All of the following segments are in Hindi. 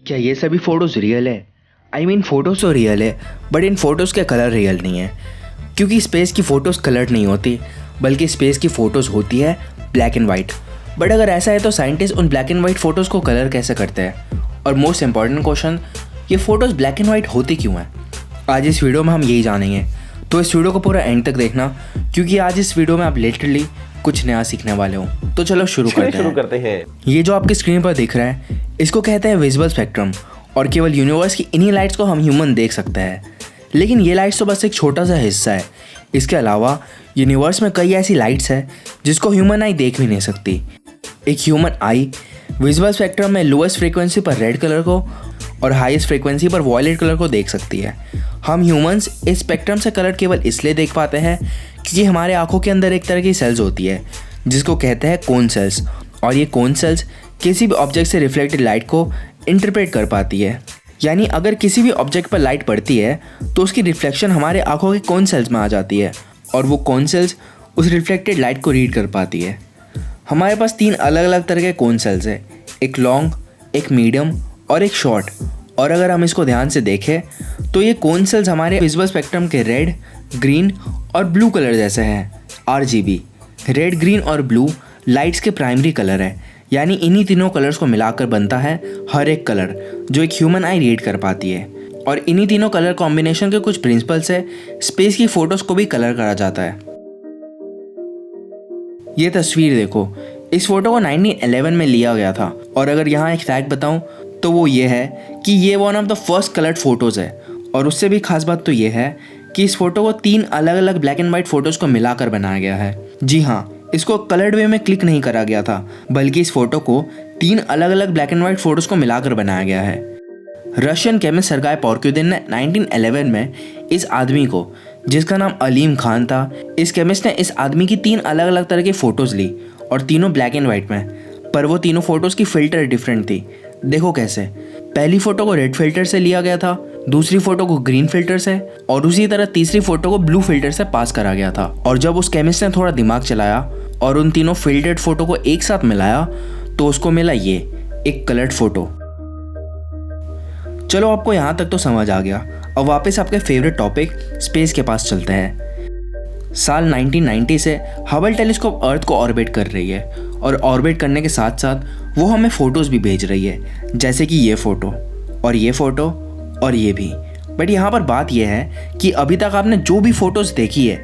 क्या ये सभी फ़ोटोज़ रियल है? आई मीन फ़ोटोज़ तो रियल है, बट इन फ़ोटोज़ के कलर रियल नहीं है, क्योंकि स्पेस की फ़ोटोज़ कलर्ड नहीं होती, बल्कि स्पेस की फ़ोटोज़ होती है ब्लैक एंड वाइट। बट अगर ऐसा है तो साइंटिस्ट उन ब्लैक एंड वाइट फ़ोटोज़ को कलर कैसे करते हैं? और मोस्ट इंपॉर्टेंट क्वेश्चन, ये फ़ोटोज़ ब्लैक एंड वाइट होती क्यों हैं? आज इस वीडियो में हम यही जानेंगे, तो इस वीडियो को पूरा एंड तक देखना, क्योंकि आज इस वीडियो में आप लिटरली कुछ नया सीखने वाले हो। तो चलो शुरू करते हैं। ये जो आपकी स्क्रीन पर दिख रहा है, इसको कहते हैं विजिबल स्पेक्ट्रम, और केवल यूनिवर्स की इन्हीं लाइट्स को हम ह्यूमन देख सकते हैं। लेकिन ये लाइट्स तो बस एक छोटा सा हिस्सा है। इसके अलावा यूनिवर्स में कई ऐसी लाइट्स हैं जिसको ह्यूमन आई देख भी नहीं सकती। एक ह्यूमन आई विजिबल स्पेक्ट्रम में लोएस्ट फ्रीक्वेंसी पर रेड कलर को और हाईएस्ट फ्रीक्वेंसी पर वॉयलेट कलर को देख सकती है। हम ह्यूमंस इस स्पेक्ट्रम से कलर केवल इसलिए देख पाते हैं क्योंकि हमारे आंखों के अंदर एक तरह की सेल्स होती है जिसको कहते हैं कोन सेल्स, और ये कोन सेल्स किसी भी ऑब्जेक्ट से रिफ्लेक्टेड लाइट को इंटरप्रेट कर पाती है। यानी अगर किसी भी ऑब्जेक्ट पर लाइट पड़ती है तो उसकी रिफ्लेक्शन हमारे आंखों के कोन सेल्स में आ जाती है, और वो कोन सेल्स उस रिफ्लेक्टेड लाइट को रीड कर पाती है। हमारे पास 3 अलग अलग तरह के कोन सेल्स हैं, एक लॉन्ग, एक मीडियम और एक शॉर्ट। और अगर हम इसको ध्यान से देखें तो ये कोन सेल्स हमारे विजिबल स्पेक्ट्रम के रेड, ग्रीन और ब्लू कलर जैसे हैं। RGB, रेड, ग्रीन और ब्लू लाइट्स के प्राइमरी कलर है, यानी इन्हीं तीनों कलर्स को मिलाकर बनता है हर एक कलर जो एक ह्यूमन आई रीड कर पाती है। और इन्हीं तीनों कलर कॉम्बिनेशन के कुछ प्रिंसिपल्स है स्पेस की फ़ोटोज़ को भी कलर करा जाता है। ये तस्वीर देखो, इस फोटो को 1911 में लिया गया था, और अगर यहाँ एक फैक्ट बताऊँ तो वो ये है कि ये one of the first coloured photos है। और उससे भी खास बात तो ये है कि इस फोटो को 3 अलग अलग ब्लैक एंड वाइट फ़ोटोज़ को मिलाकर बनाया गया है। जी हाँ, इसको कलर्ड वे में क्लिक नहीं करा गया था, बल्कि इस फोटो को 3 अलग अलग ब्लैक एंड वाइट फ़ोटोज़ को मिलाकर बनाया गया है। रशियन केमिस्ट सरगाई पोर्क्यूदिन ने 1911 में इस आदमी को, जिसका नाम अलीम खान था, इस केमिस्ट ने इस आदमी की 3 अलग अलग तरह की फ़ोटोज़ ली, और तीनों ब्लैक एंड वाइट में, पर वो तीनों फ़ोटोज़ की फ़िल्टर डिफरेंट थी। देखो कैसे, पहली फ़ोटो को रेड फिल्टर से लिया गया था, दूसरी फ़ोटो को ग्रीन फिल्टर से, और उसी तरह तीसरी फ़ोटो को ब्लू फिल्टर से पास करा गया था। और जब उस केमिस्ट ने थोड़ा दिमाग चलाया और उन तीनों फिल्टर्ड फ़ोटो को एक साथ मिलाया तो उसको मिला ये एक कलर्ड फ़ोटो। चलो, आपको यहाँ तक तो समझ आ गया। अब वापस आपके फेवरेट टॉपिक स्पेस के पास चलते हैं। साल 1990 से हबल टेलीस्कोप अर्थ को ऑर्बिट कर रही है, और ऑर्बिट करने के साथ साथ वो हमें फ़ोटोज़ भी भेज रही है, जैसे कि ये फ़ोटो और ये फ़ोटो और ये भी। बट यहाँ पर बात यह है कि अभी तक आपने जो भी फ़ोटोज़ देखी है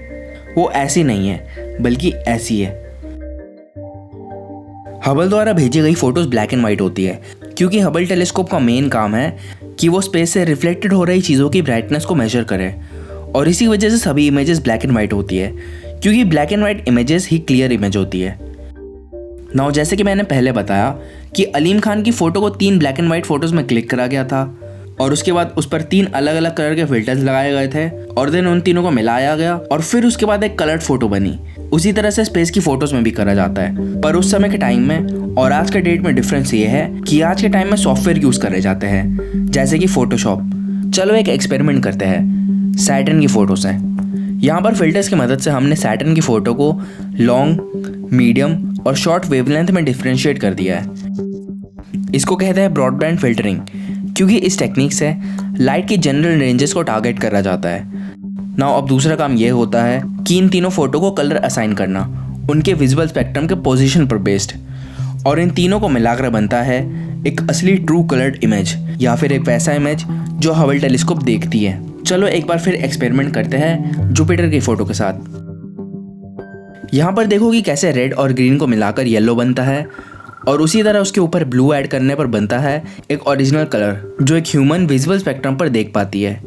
वो ऐसी नहीं है, बल्कि ऐसी है। हबल द्वारा भेजी गई फ़ोटोज़ ब्लैक एंड वाइट होती है, क्योंकि हबल टेलीस्कोप का मेन काम है कि वो स्पेस से रिफ्लेक्टेड हो रही चीज़ों की ब्राइटनेस को मेजर करे, और इसी वजह से सभी इमेजेस ब्लैक एंड वाइट होती है, क्योंकि black and white images he clear image होती है। नाउ, जैसे कि मैंने पहले बताया कि अलीम खान की फ़ोटो को 3 ब्लैक एंड वाइट फ़ोटोज़ में क्लिक करा गया था, और उसके बाद उस पर 3 अलग अलग कलर के फिल्टर्स लगाए गए थे, और देन उन तीनों को मिलाया गया, और फिर उसके बाद एक कलर्ड फ़ोटो बनी। उसी तरह से स्पेस की फ़ोटोज़ में भी करा जाता है, पर उस समय के टाइम में और आज के डेट में डिफरेंस ये है कि आज के टाइम में सॉफ्टवेयर यूज़ करे जाते हैं, जैसे कि फ़ोटोशॉप। चलो एक एक्सपेरिमेंट करते हैं सैटर्न की फ़ोटो से। यहाँ पर फिल्टर्स की मदद से हमने सैटर्न की फ़ोटो को लॉन्ग, मीडियम और शॉर्ट वेवलेंथ में डिफ्रेंशिएट कर दिया है। इसको कहते हैं ब्रॉडबैंड फिल्टरिंग, क्योंकि इस टेक्निक से लाइट की जनरल रेंजेस को टारगेट करा जाता है। नाउ, अब दूसरा काम यह होता है कि इन तीनों फोटो को कलर असाइन करना उनके विजिबल स्पेक्ट्रम के पोजीशन पर बेस्ड, और इन तीनों को मिलाकर बनता है एक असली ट्रू कलर्ड इमेज, या फिर एक वैसा इमेज जो हबल टेलीस्कोप देखती है। चलो एक बार फिर एक्सपेरिमेंट करते हैं जुपिटर की फ़ोटो के साथ। यहाँ पर देखो कि कैसे रेड और ग्रीन को मिलाकर येलो बनता है, और उसी तरह उसके ऊपर ब्लू ऐड करने पर बनता है एक ओरिजिनल कलर जो एक ह्यूमन विजिबल स्पेक्ट्रम पर देख पाती है।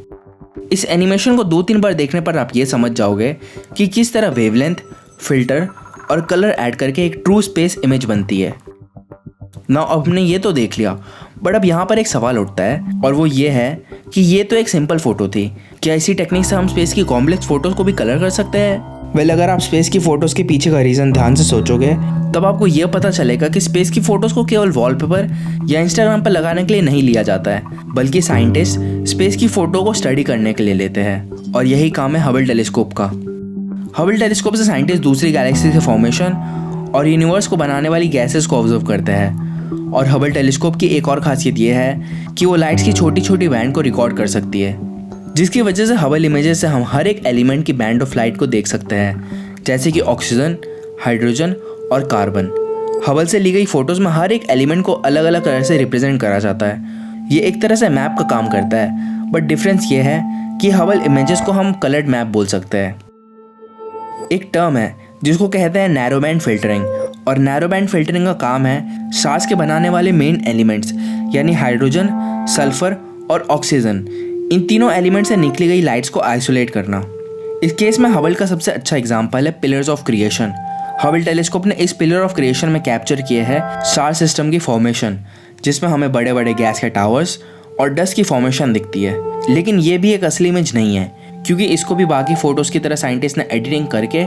इस एनिमेशन को 2-3 बार देखने पर आप ये समझ जाओगे कि किस तरह वेवलेंथ, फिल्टर और कलर ऐड करके एक ट्रू स्पेस इमेज बनती है। ना, अब हमने ये तो देख लिया, बट अब यहाँ पर एक सवाल उठता है, और वो ये है कि ये तो एक सिंपल फ़ोटो थी, क्या इसी टेक्निक से हम स्पेस की कॉम्प्लेक्स फ़ोटोज़ को भी कलर कर सकते हैं? वेल, अगर आप स्पेस की फ़ोटोज़ के पीछे का रीज़न ध्यान से सोचोगे तब आपको यह पता चलेगा कि स्पेस की फ़ोटोज़ को केवल वॉलपेपर या इंस्टाग्राम पर लगाने के लिए नहीं लिया जाता है, बल्कि साइंटिस्ट स्पेस की फ़ोटो को स्टडी करने के लिए लेते हैं, और यही काम है हबल टेलीस्कोप का। हबल टेलीस्कोप से साइंटिस्ट दूसरी गैलेक्सी के फॉर्मेशन और यूनिवर्स को बनाने वाली गैसेस को ऑब्जर्व करते हैं, और हबल टेलीस्कोप की एक और खासियत ये है कि वो लाइट्स की छोटी छोटी बैंड को रिकॉर्ड कर सकती है, जिसकी वजह से हबल इमेजेस से हम हर एक एलिमेंट की बैंड ऑफ लाइट को देख सकते हैं, जैसे कि ऑक्सीजन, हाइड्रोजन और कार्बन। हबल से ली गई फोटोज़ में हर एक एलिमेंट को अलग अलग कलर से रिप्रेजेंट करा जाता है। ये एक तरह से मैप का काम करता है, बट डिफरेंस ये है कि हबल इमेजेस को हम कलर्ड मैप बोल सकते हैं। एक टर्म है जिसको कहते हैं नैरो बैंड फिल्टरिंग, और नैरो बैंड फिल्टरिंग का काम है स्टार्स के बनाने वाले मेन एलिमेंट्स यानी हाइड्रोजन, सल्फर और ऑक्सीजन, इन तीनों एलिमेंट से निकली गई लाइट्स को आइसोलेट करना। इस केस में हबल का सबसे अच्छा एग्जाम्पल है pillars of creation. Hubble telescope ने इस पिलर ऑफ क्रिएशन में कैप्चर किए है स्टार सिस्टम की फॉर्मेशन, जिसमें हमें बड़े बड़े गैस के टावर्स और डस्ट की फॉर्मेशन दिखती है। लेकिन ये भी एक असली इमेज नहीं है, क्योंकि इसको भी बाकी फोटोज़ की तरह साइंटिस्ट ने एडिटिंग करके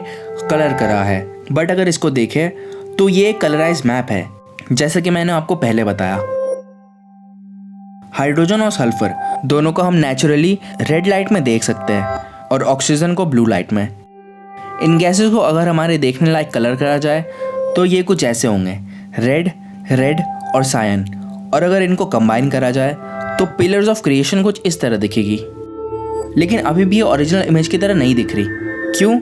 कलर करा है। बट अगर इसको देखें तो ये एक कलराइज मैप है, जैसा कि मैंने आपको पहले बताया। हाइड्रोजन और सल्फर दोनों को हम नेचुरली रेड लाइट में देख सकते हैं और ऑक्सीजन को ब्लू लाइट में। इन गैसेस को अगर हमारे देखने लायक कलर करा जाए तो ये कुछ ऐसे होंगे, रेड, रेड और सायन। और अगर इनको कंबाइन करा जाए तो पिलर्स ऑफ क्रिएशन कुछ इस तरह दिखेगी। लेकिन अभी भी ये ओरिजिनल इमेज की तरह नहीं दिख रही। क्यों?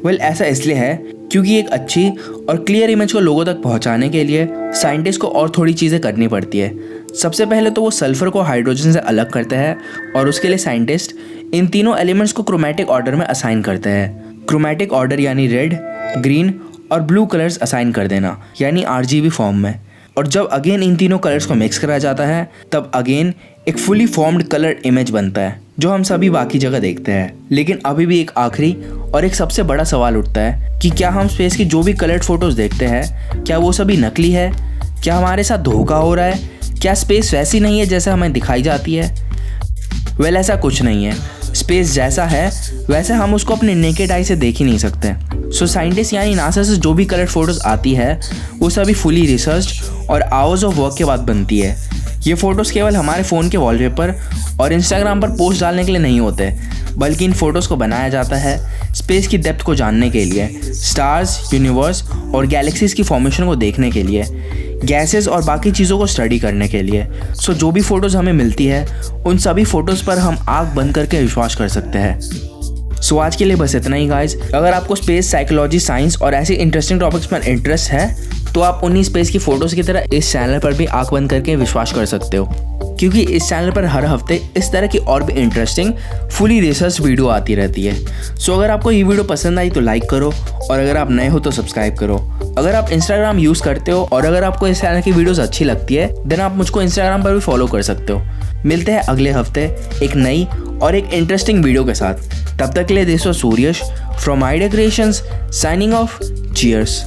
वेल, ऐसा इसलिए है क्योंकि एक अच्छी और क्लियर इमेज को लोगों तक पहुंचाने के लिए साइंटिस्ट को और थोड़ी चीज़ें करनी पड़ती है। सबसे पहले तो वो सल्फर को हाइड्रोजन से अलग करते हैं, और उसके लिए साइंटिस्ट इन तीनों एलिमेंट्स को क्रोमैटिक ऑर्डर में असाइन करते हैं। क्रोमैटिक ऑर्डर यानी रेड, ग्रीन और ब्लू कलर्स असाइन कर देना, यानी RGB फॉर्म में। और जब अगेन इन तीनों कलर्स को मिक्स करा जाता है तब अगेन एक फुली फॉर्म्ड कलर इमेज बनता है, जो हम सभी बाकी जगह देखते हैं। लेकिन अभी भी एक आखिरी और एक सबसे बड़ा सवाल उठता है कि क्या हम स्पेस की जो भी कलर्ड फोटोज़ देखते हैं, क्या वो सभी नकली है? क्या हमारे साथ धोखा हो रहा है? क्या स्पेस वैसी नहीं है जैसे हमें दिखाई जाती है? वेल, ऐसा कुछ नहीं है। स्पेस जैसा है वैसे हम उसको अपने नेकेड आई से देख ही नहीं सकते। सो साइंटिस्ट यानी नासा से जो भी कलर फोटोज़ आती है वो सभी फुली रिसर्च्ड और आवर्स ऑफ वर्क के बाद बनती है। ये फ़ोटोज़ केवल हमारे फ़ोन के वॉलपेपर और इंस्टाग्राम पर पोस्ट डालने के लिए नहीं होते, बल्कि इन फ़ोटोज़ को बनाया जाता है स्पेस की डेप्थ को जानने के लिए, स्टार्स, यूनिवर्स और गैलेक्सीज़ की फॉर्मेशन को देखने के लिए, गैसेस और बाकी चीज़ों को स्टडी करने के लिए। सो जो भी फ़ोटोज़ हमें मिलती है उन सभी फ़ोटोज़ पर हम आँख बंद करके विश्वास कर सकते हैं। सो आज के लिए बस इतना ही गाइज। अगर आपको स्पेस, साइकोलॉजी, साइंस और ऐसे इंटरेस्टिंग टॉपिक्स पर इंटरेस्ट है तो आप उन्हीं स्पेस की फ़ोटोज़ की तरह इस चैनल पर भी आँख बंद करके विश्वास कर सकते हो, क्योंकि इस चैनल पर हर हफ्ते इस तरह की और भी इंटरेस्टिंग फुली रिसर्च वीडियो आती रहती है। सो अगर आपको ये वीडियो पसंद आई तो लाइक करो, और अगर आप नए हो तो सब्सक्राइब करो। अगर आप इंस्टाग्राम यूज़ करते हो और अगर आपको इस चैनल की वीडियोस अच्छी लगती है देन आप मुझको इंस्टाग्राम पर भी फॉलो कर सकते हो। मिलते हैं अगले हफ्ते एक नई और एक इंटरेस्टिंग वीडियो के साथ। तब तक के लिए this was Suryash from Idea Creations signing off. Cheers.